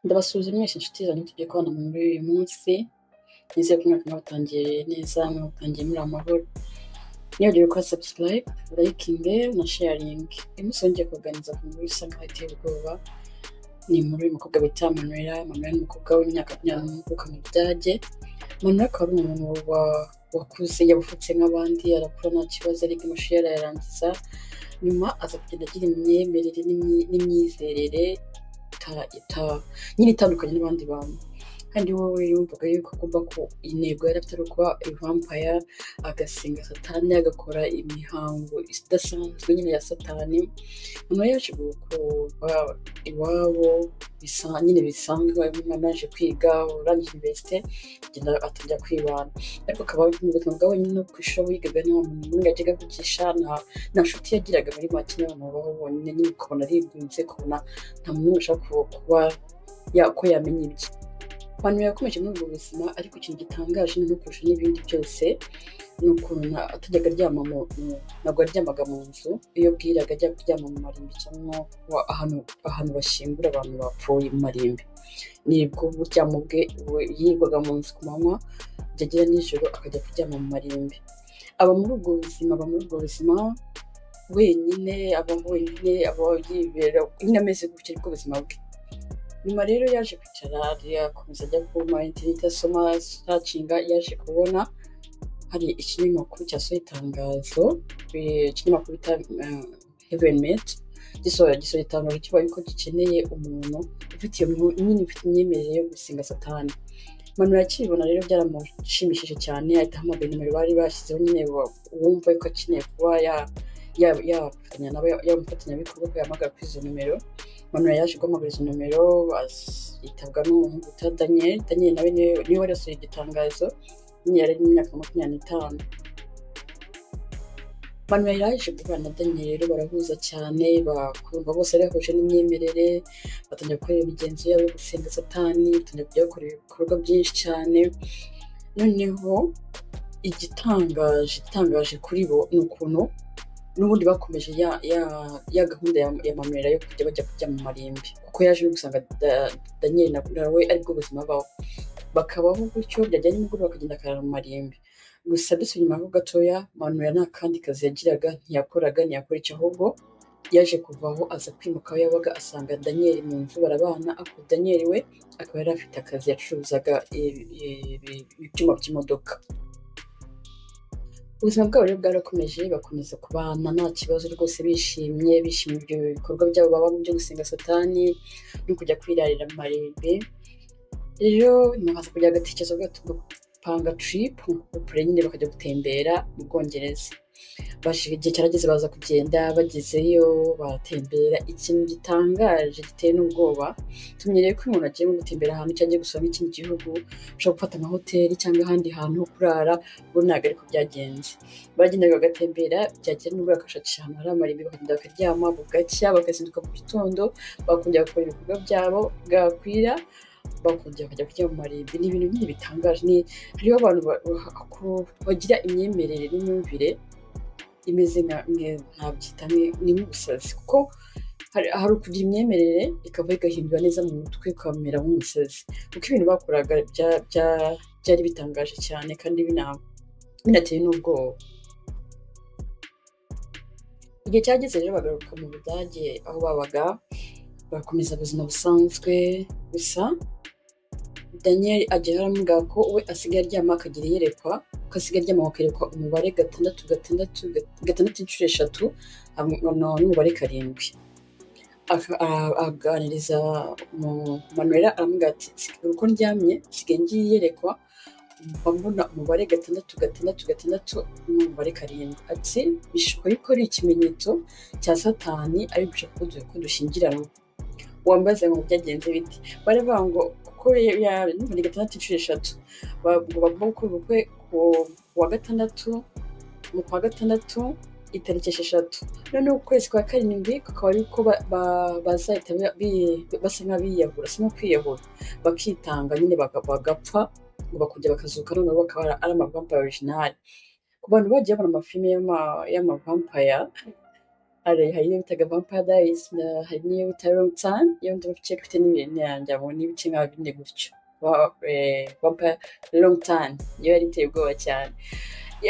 Ndabasuhuje mwese inshuti zanjye tugiye kubana muri uyu munsi, nizeye ko umwaka mwatangiye neza, mwatangiye muri amahoro. Nibagiwe gukora subscribe, liking na sharing. Uyu munsi wongeye kuganiriza ku nkuru isa nkaho iteye ubwoba. Ni inkuru y'umukobwa bita Manuela. Manuela ni umukobwa w'imyaka 20 uvuka mu Budage. Manuela akaba ari umuntu wakuze yabufutse nk'abandi, arakura nta kibazo, ariga amashuri arayarangiza, nyuma aza kugenda agira imyemerere n'imyizerere nyine itandukanye n'abandi bantu. Kandi wowe yumvaga yuko agomba ko intego yari afite ari ukuba vampire, agasenga satani, agakora imihango idasanzwe nyine ya satani. Nyuma yaje gukurwa iwabo nyine bisanzwe, umwana yaje kwiga, urangije universite agenda atangira kwibana, ariko akaba mu buzima bwa wenyine no ku ishuri yigaga nta muntu n'umwe yajyaga avugisha, nta nshuti yagiraga muri make, n'abantu babaho bonyine, nyine ukabona arigunze, ukabona nta muntu ushaka kuba ko yamenya ibye. Abantu yakomeje muri ubwo buzima, ariko ikintu gitangaje no kurusha n'ibindi byose ni ukuntu atajyaga aryama ntabwo yaryamaga mu nzu, iyo bwiraga ajya kuryama mu marimbi cyangwa ahantu bashyingura abantu bapfuye mu marimbi. Nibwo buryamo bwe yirwaga mu nzu ku manywa, byagera nijoro akajya kuryama mu marimbi. Aba muri ubwo buzima wenyine, aba yibera nyine ameze gutya, ariko ubuzima bwe. Nyuma rero yaje kwicara akomeza ajya ku ma interineti asoma sacinga, yaje kubona hari ikinyamakuru cyasohoye itangazo, ikinyamakuru bita Heaven Made, gisohoye itangazo kivuga yuko gikeneye umuntu ufite imyemerere yo gusenga satani. Manuela akibibona rero byaramushimishije cyane, ahita ahamagara nimero bari bashyizeho, nyine wumva yuko akeneye kuba yamufatanyabikorwa, ko yahamagara kuri izo nimero. Manuela yaje guhamagara izo nimero, yitabwa n'umuhungu bita Daniel. Daniel nawe niwe wari yasohoye igitangazo, nyine yari mu myaka 25. Manuela yaje guhura na Daniel rero barahuza cyane, bakumva bose ari bahuje n'imyemerere, batangira gukora imigenzo yabo yo gusenga satani, batangira kujya bakora ibikorwa byinshi cyane. Noneho igitangaje kuri bo ni ukuntu n'ubundi bakomeje ya gahunda ya Manuela yo kujya bajya kujya mu marimbi, kuko yaje no gusanga Daniel nawe aribwo buzima baho, bakabaho gutyo, byajyanye n'umugoroba bakagenda akarara mu marimbi. Gusa dusubiye inyuma ho gatoya, Manuela nta kandi kazi yagiraga, ntiyakora icyo, ahubwo yaje kuvaho aza kwimuka aho yabaga, asanga Daniel mu nzu barabana, ariko Daniel we akaba yari afite akazi, yacuruzaga ibyuma by'imodoka. Ubuzima bwabo rero bwarakomeje, bakomeza kubana nta kibazo rwose, bishimye ibyo bikorwa byabo babamo byo gusenga satani no kujya kwirarira mu marimbi. Rero nyuma baza kujya agatekerezo gato gupanga trip nyine bakajya gutembera mu Bwongereza. Igihe cyarageze baza kugenda, bagezeyo baratembera. Ikintu gitangaje giteye n'ubwoba, tumenyereye ko umuntu agiye gutembera ahantu cyangwa agiye gusura ikindi gihugu ushobora gufata nka hoteli cyangwa ahandi hantu ho kurara, ubu ntabwo ariko byagenze. Bagendaga bagatembera, byagera n'ubwo bagashakisha ahantu hari amarimbi, bakagenda bakaryama, bugacya bakazinduka mu gitondo, bakongera gukora ibikorwa byabo, bwakwira bakongera bakajya kurya mu marimbi. Ni ibintu nyine bitangaje. Hariho abantu bagira imyemerere n'imyumvire imeze nkabyita ni nk'ubusazi, kuko hari ukugira imyemerere ikava igahindura neza mu mutwe, ukamera nk'umusazi, kuko ibintu bakoraga byari bitangaje cyane kandi binateye n'ubwoba. Igihe cyageze rero bagaruka mu Budage aho babaga, barakomeza ubuzima busanzwe. Gusa Daniel agera aramubwira ko we asigaye aryama akagira iyerekwa, ko asigaye aryama akayerekwa umubare 6 inshuro 3 n'umubare 7. Aganiriza Manuela, aramubwira ati uko ndyamye sigaye ngiye iyerekwa, mbona umubare 6 n'umubare 7. Ati bishoboka yuko ari ikimenyetso cya satani ari gushaka ko dushyingiranwa. Wambaza ngo byagenze biti? Baravuga ngo kuko ni 6 inshuro 3, bagomba gukora ubukwe kuwa gatandatu, mu kwa gatandatu itariki 6. Noneho ukwezi kwa 7 kakaba ariko bazahita basa nk'abiyahura, si no kwiyahura, bakitanga nyine bagapfa, ngo bakongera bakazuka, noneho bakaba ari amavampire original. Ku bantu bagiye babona amafilime y'amavampire, hari iyo bitaga Vampire Diaries, hari n'iyo bita Long Time, iyo ndumva ifite n'ibintu yanjye n'ibice nka bine gutyo. Vampire Long Time niyo yari iteye ubwoba cyane.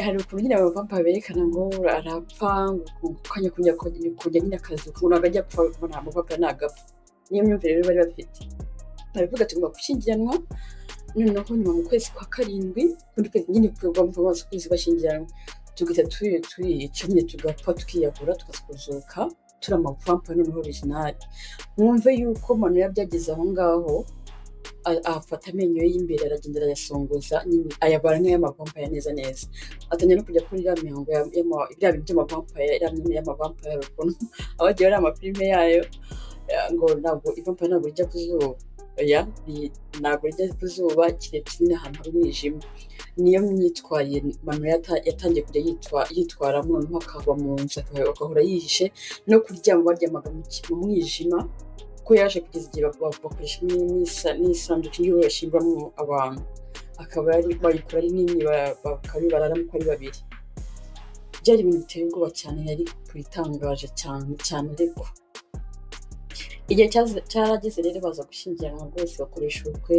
Hari ukuntu nyine abavampire berekana ngo arapfa, ngo kanya kujya nyine akazi, ukuntu akajya apfa, nta mavampire ntagapfa. Niyo myumvire rero bari bafite. Baravuga tugomba gushyingiranwa, noneho nyuma mu kwezi kwa karindwi, kundi kwezi nyine kuva kwezi bashyingiranwa, tugahita twica nyine tugapfa, tukiyahura, tukazuka turi amavampire noneho original. Mwumve yuko Manuel byageze aho ngaho, afata amenyo ye y'imbere aragenda arayasongoza, ayabara nk'ay'amavampire neza neza. Atangira no kujya kuri iriya mihango biriya bintu by'amavampire, iriya myanya y'amavampire, ukuntu abagiye ari amafilime yayo, ngo ntabwo ivampire ntabwo rijya ku zuba, ntabwo rijya ku zuba, keretse nyine ahantu hari umwijima. Niyo myitwarire Manuel yatangiye kujya yitwaramo, noneho akaba mu nzu agahora yihishe, no kuryama baryamaga mu mwijima, ko yaje kugeza igihe bakoresha n'isanduku iyo bashyirwamo abantu, akaba bayikora ari nini, bakabibararamo uko ari babiri. Byari ibintu biteye ubwoba cyane, yari kubitangaje cyane. Ariko igihe cyarageze rero baza gushyingiranwa rwose, bakoresha ubukwe,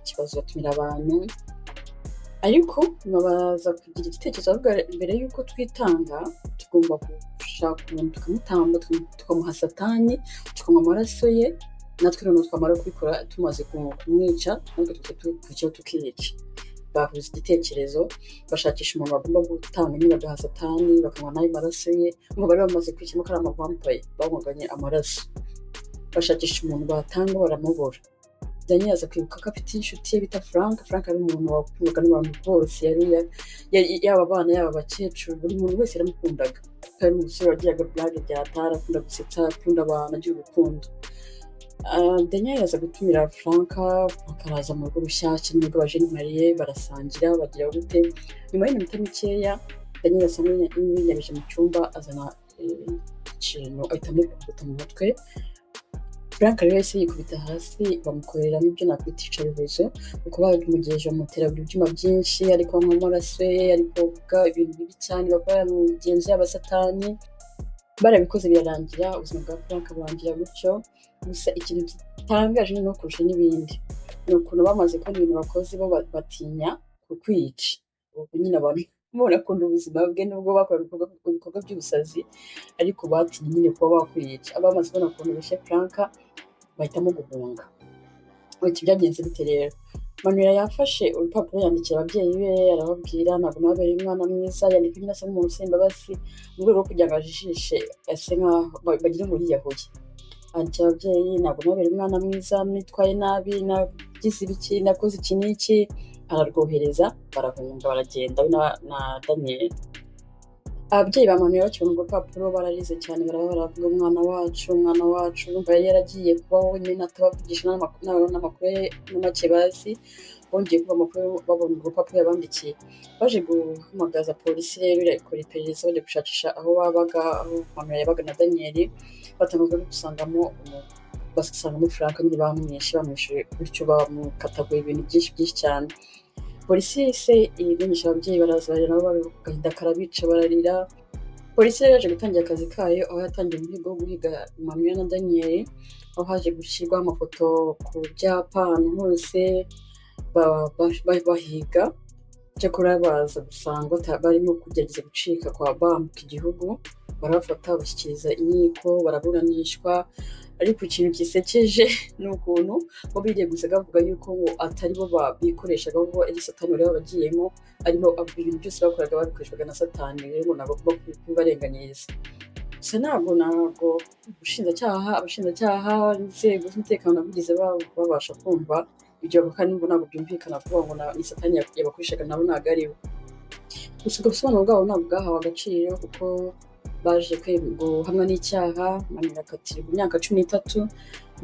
ikibazo batumira abantu, ariko baza kugira igitekerezo bavuga mbere y'uko twitanga tugomba gushaka umuntu tukamutamba, tukamuha satani, tukanywa amaraso ye, natwe noneho twamara kubikora tumaze kumwica, natwe tukajyaho tukiyica. Bahuza igitekerezo, bashakisha umuntu bagomba gutanga, nyine bagaha satani, bakanywa n'ayo maraso ye. Ngo bari bamaze kwicamo ko ari amavampire, bamuganye amaraso. Bashakisha umuntu batanga, baramubura. Daniel aza kwibuka ko afite inshuti ye bita Frank ari umuntu wakundaga n'abantu bose, yaba abana yaba abakecuru, buri muntu wese yaramukundaga. Ari umusore wagiraga blague byatara, akunda gusetsa, akunda abantu, agira urukundo. Daniel aza gutumira Frank araza mu rugo rushyashya, nubwo baje ni Marie, barasangira, bagira gute. Nyuma y'iminota mikeya Daniel asa n'uwinyabije mu cyumba, azana ikintu ahita amukubita mu mutwe. Frank rero yahise yikubita hasi, bamukoreramo ibyo nakwita iyicarubozo, kuko bamugejeje bamutera ibyuma byinshi, ariko banywa amaraso ye, ariko bavuga ibintu bibi cyane, bakora mu migenzo y'abasatani. Barabikoze birarangira, ubuzima bwa Frank burangira gutyo. Gusa ikintu gitangaje no kurusha n'ibindi, ni ukuntu bamaze kubona ibintu bakoze, bo batinya kukwica. Ubwo nyine abantu bakunda ubuzima bwe, nubwo bakora ibikorwa by'ubusazi, ariko batinye nyine kuba bakwica. Abamaze kubona ukuntu bishe Frank, bahitamo guhunga. Iki byagenze bite rero? Manuel yafashe urupapuro yandikira ababyeyi be, arababwira ntabwo nababereye umwana mwiza, yandika nyine asa nk'umuntu usaba imbabazi, mu rwego rwo kugira ngo ajijishe, ase nk'aho bagire ngo yiyahuye. Andikira ababyeyi, ntabwo nababereye umwana mwiza, nitwaye nabi, nagize ibiki, nakoze iki n'iki. Ararwohereza, barahunga, baragenda we na Daniel. Ababyeyi ba Manuel bakibona urwo rupapuro bararize cyane, baravuga umwana wacu, urumva yari yaragiye kubaho wenyine, atabavugisha n'amakuru na make bazi. Bongeye kuba amakuru, babona urwo rupapuro yabandikiye, baje guhamagaza polisi rero ikora iperereza, bajya gushakisha aho babaga, aho Manuel yabaga na Daniel. Batangazwa no gusangamo Frank nyine bamwishe bityo bamukataguye ibintu byinshi cyane. Polisi yahise ibimenyesha ababyeyi, baraza nabo agahinda karabica, bararira. Polisi rero yaje gutangira akazi kayo, aho yatangiye umuhigo wo guhiga Manuel na Daniel, aho haje gushyirwaho amafoto ku byapa ahantu hose, bahiga. Cyakora baza gusanga barimo kugerageza gucika bambuka igihugu, barabafata bashyikiriza inkiko, baraburanishwa. Ariko ikintu gisekeje ni ukuntu bo biriye gusa bavuga yuko ngo atari bo bikoreshaga, ahubwo ari satani wari wabagiyemo, aribo ibintu byose bakoraga babikoreshwaga na satani, rero ntabwo bagomba kubibarenganyiriza. Gusa ntabwo abashinjacyaha inzego z'umutekano babigize babasha kumva ibyo, kandi ntabwo byumvikana kuvuga ngo ni satani yabakoreshaga, nabo ntabwo ari bo. Gusa ubwo busobanuro bwabo ntabwo bwahawe agaciro, kuko baje guhamwa n'icyaha. Manuel akatirwa imyaka 13,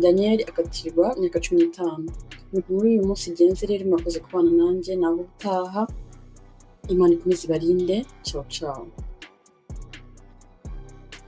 Daniel akatirwa imyaka 15. Muri uyu munsi igenze rero, mwakoze kubana nanjye, naho utaha. Imana ikomeze ibarinde. Ciao ciao.